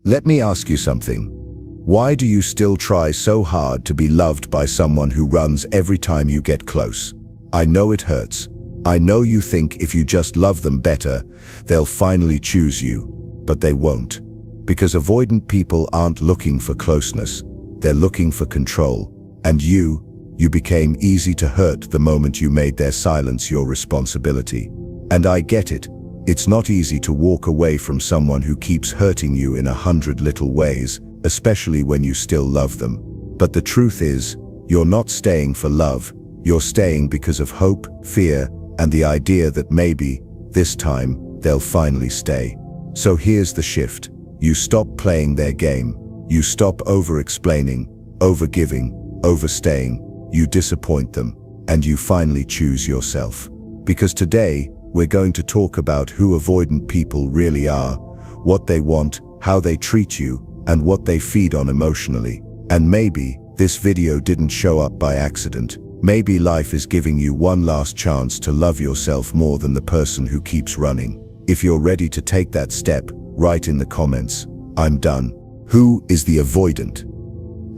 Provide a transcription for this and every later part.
Let me ask you something. Why do you still try so hard to be loved by someone who runs every time you get close? I know it hurts. I know you think if you just love them better, they'll finally choose you, but they won't. Because avoidant people aren't looking for closeness, they're looking for control. And you became easy to hurt the moment you made their silence your responsibility. And I get it. It's not easy to walk away from someone who keeps hurting you in 100 little ways, especially when you still love them. But the truth is, you're not staying for love. You're staying because of hope, fear, and the idea that maybe, this time, they'll finally stay. So here's the shift. You stop playing their game. You stop over-explaining, over-giving, overstaying. You disappoint them, and you finally choose yourself. Because today, we're going to talk about who avoidant people really are, what they want, how they treat you, and what they feed on emotionally. And maybe, this video didn't show up by accident. Maybe life is giving you one last chance to love yourself more than the person who keeps running. If you're ready to take that step, write in the comments, "I'm done." Who is the avoidant?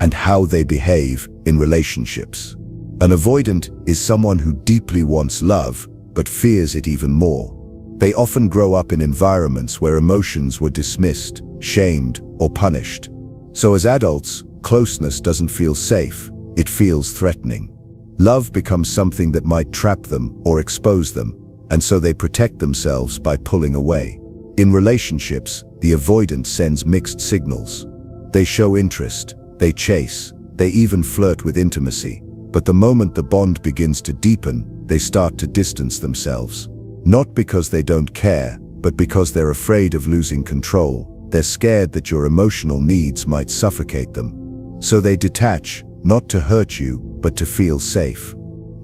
And how they behave in relationships. An avoidant is someone who deeply wants love, but fears it even more. They often grow up in environments where emotions were dismissed, shamed, or punished. So as adults, closeness doesn't feel safe, it feels threatening. Love becomes something that might trap them or expose them, and so they protect themselves by pulling away. In relationships, the avoidant sends mixed signals. They show interest, they chase, they even flirt with intimacy. But the moment the bond begins to deepen, they start to distance themselves. Not because they don't care, but because they're afraid of losing control. They're scared that your emotional needs might suffocate them. So they detach, not to hurt you, but to feel safe.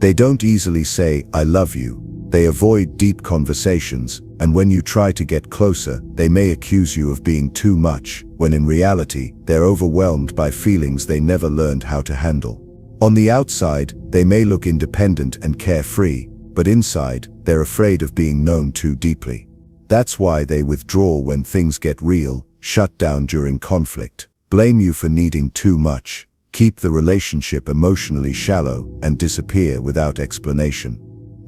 They don't easily say, "I love you." They avoid deep conversations, and when you try to get closer, they may accuse you of being too much, when in reality, they're overwhelmed by feelings they never learned how to handle. On the outside, they may look independent and carefree, but inside, they're afraid of being known too deeply. That's why they withdraw when things get real, shut down during conflict, blame you for needing too much, keep the relationship emotionally shallow, and disappear without explanation.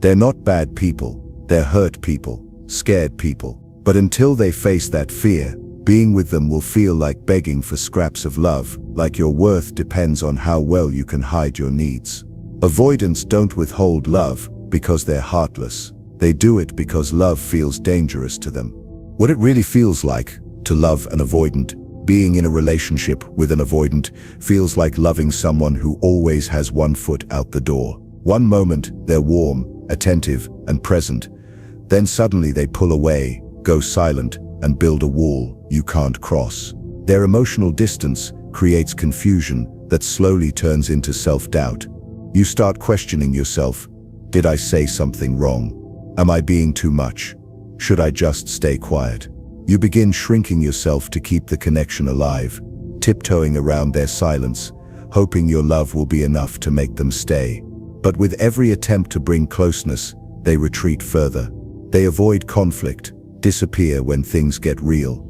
They're not bad people, they're hurt people, scared people. But until they face that fear, being with them will feel like begging for scraps of love, like your worth depends on how well you can hide your needs. Avoidants don't withhold love because they're heartless. They do it because love feels dangerous to them. What it really feels like to love an avoidant, being in a relationship with an avoidant, feels like loving someone who always has one foot out the door. One moment, they're warm, attentive, and present. Then suddenly they pull away, go silent, and build a wall you can't cross. Their emotional distance creates confusion that slowly turns into self-doubt. You start questioning yourself. Did I say something wrong? Am I being too much? Should I just stay quiet? You begin shrinking yourself to keep the connection alive, tiptoeing around their silence, hoping your love will be enough to make them stay. But with every attempt to bring closeness, they retreat further. They avoid conflict, disappear when things get real,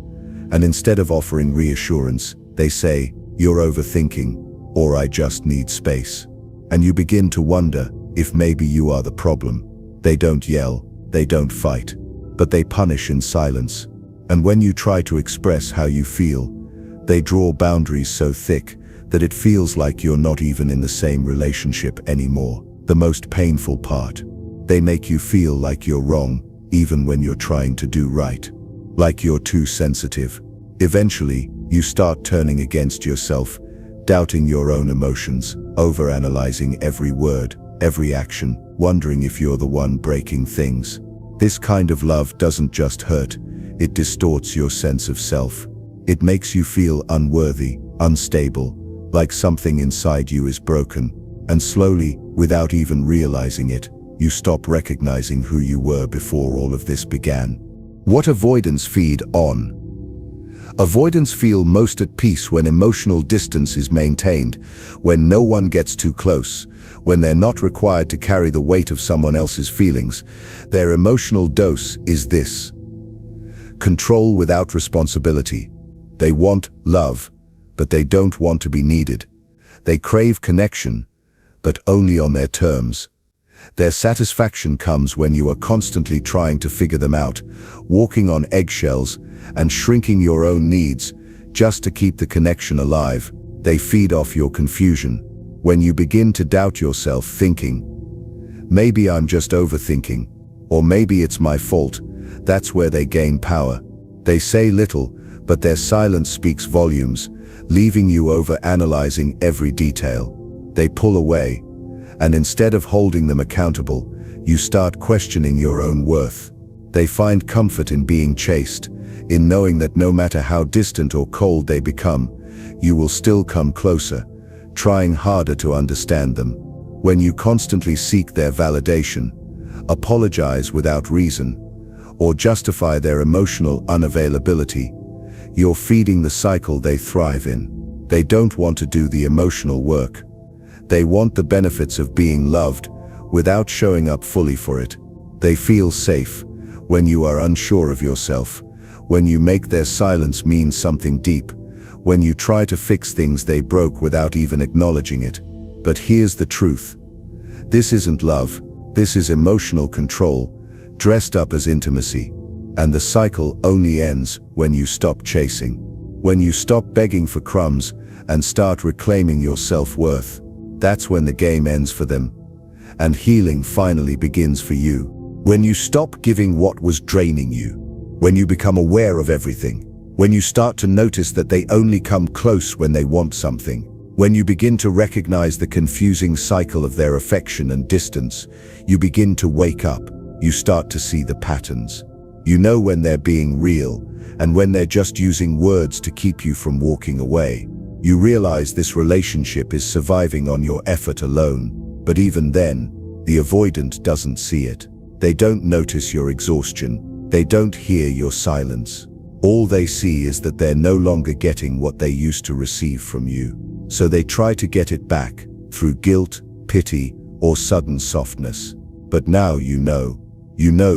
and instead of offering reassurance, they say, "You're overthinking," or "I just need space." And you begin to wonder if maybe you are the problem. They don't yell, they don't fight, but they punish in silence. And when you try to express how you feel, they draw boundaries so thick that it feels like you're not even in the same relationship anymore. The most painful part, they make you feel like you're wrong, even when you're trying to do right. Like you're too sensitive. Eventually, you start turning against yourself, doubting your own emotions, overanalyzing every word, every action, wondering if you're the one breaking things. This kind of love doesn't just hurt, it distorts your sense of self. It makes you feel unworthy, unstable, like something inside you is broken, and slowly, without even realizing it, you stop recognizing who you were before all of this began. What avoidants feed on? Avoidants feel most at peace when emotional distance is maintained, when no one gets too close, when they're not required to carry the weight of someone else's feelings. Their emotional dose is this: control without responsibility, They want love, but they don't want to be needed. They crave connection, but only on their terms. Their satisfaction comes when you are constantly trying to figure them out, walking on eggshells and shrinking your own needs just to keep the connection alive. They feed off your confusion. When you begin to doubt yourself, thinking, maybe I'm just overthinking, or maybe it's my fault, that's where they gain power. They say little, but their silence speaks volumes, leaving you over-analyzing every detail. They pull away, and instead of holding them accountable, you start questioning your own worth. They find comfort in being chased, in knowing that no matter how distant or cold they become, you will still come closer, trying harder to understand them. When you constantly seek their validation, apologize without reason, or justify their emotional unavailability, you're feeding the cycle they thrive in. They don't want to do the emotional work. They want the benefits of being loved without showing up fully for it. They feel safe when you are unsure of yourself, when you make their silence mean something deep, when you try to fix things they broke without even acknowledging it. But here's the truth. This isn't love, this is emotional control, dressed up as intimacy. And the cycle only ends when you stop chasing. When you stop begging for crumbs and start reclaiming your self-worth. That's when the game ends for them, and healing finally begins for you. When you stop giving what was draining you. When you become aware of everything. When you start to notice that they only come close when they want something. When you begin to recognize the confusing cycle of their affection and distance, you begin to wake up. You start to see the patterns. You know when they're being real, and when they're just using words to keep you from walking away. You realize this relationship is surviving on your effort alone, but even then, the avoidant doesn't see it. They don't notice your exhaustion. They don't hear your silence. All they see is that they're no longer getting what they used to receive from you. So they try to get it back, through guilt, pity, or sudden softness. But now you know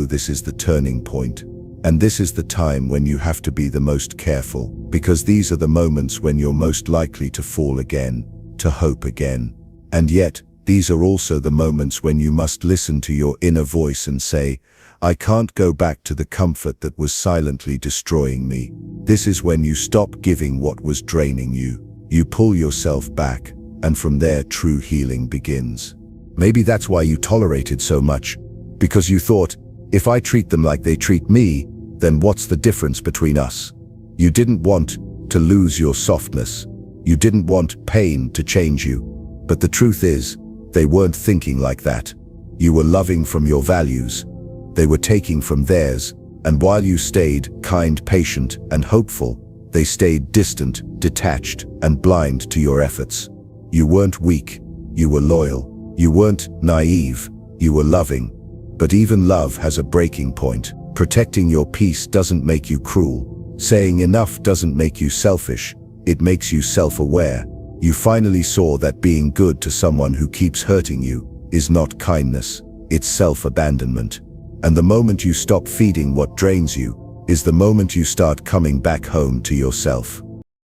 this is the turning point. And this is the time when you have to be the most careful, because these are the moments when you're most likely to fall again, to hope again. And yet, these are also the moments when you must listen to your inner voice and say, I can't go back to the comfort that was silently destroying me. This is when you stop giving what was draining you. You pull yourself back, and from there true healing begins. Maybe that's why you tolerated so much, because you thought, if I treat them like they treat me, then what's the difference between us? You didn't want to lose your softness. You didn't want pain to change you. But the truth is, they weren't thinking like that. You were loving from your values. They were taking from theirs, and while you stayed kind, patient, and hopeful, they stayed distant, detached, and blind to your efforts. You weren't weak. You were loyal. You weren't naive. You were loving. But even love has a breaking point. Protecting your peace doesn't make you cruel. Saying enough doesn't make you selfish. It makes you self-aware. You finally saw that being good to someone who keeps hurting you is not kindness, it's self-abandonment. And the moment you stop feeding what drains you is the moment you start coming back home to yourself.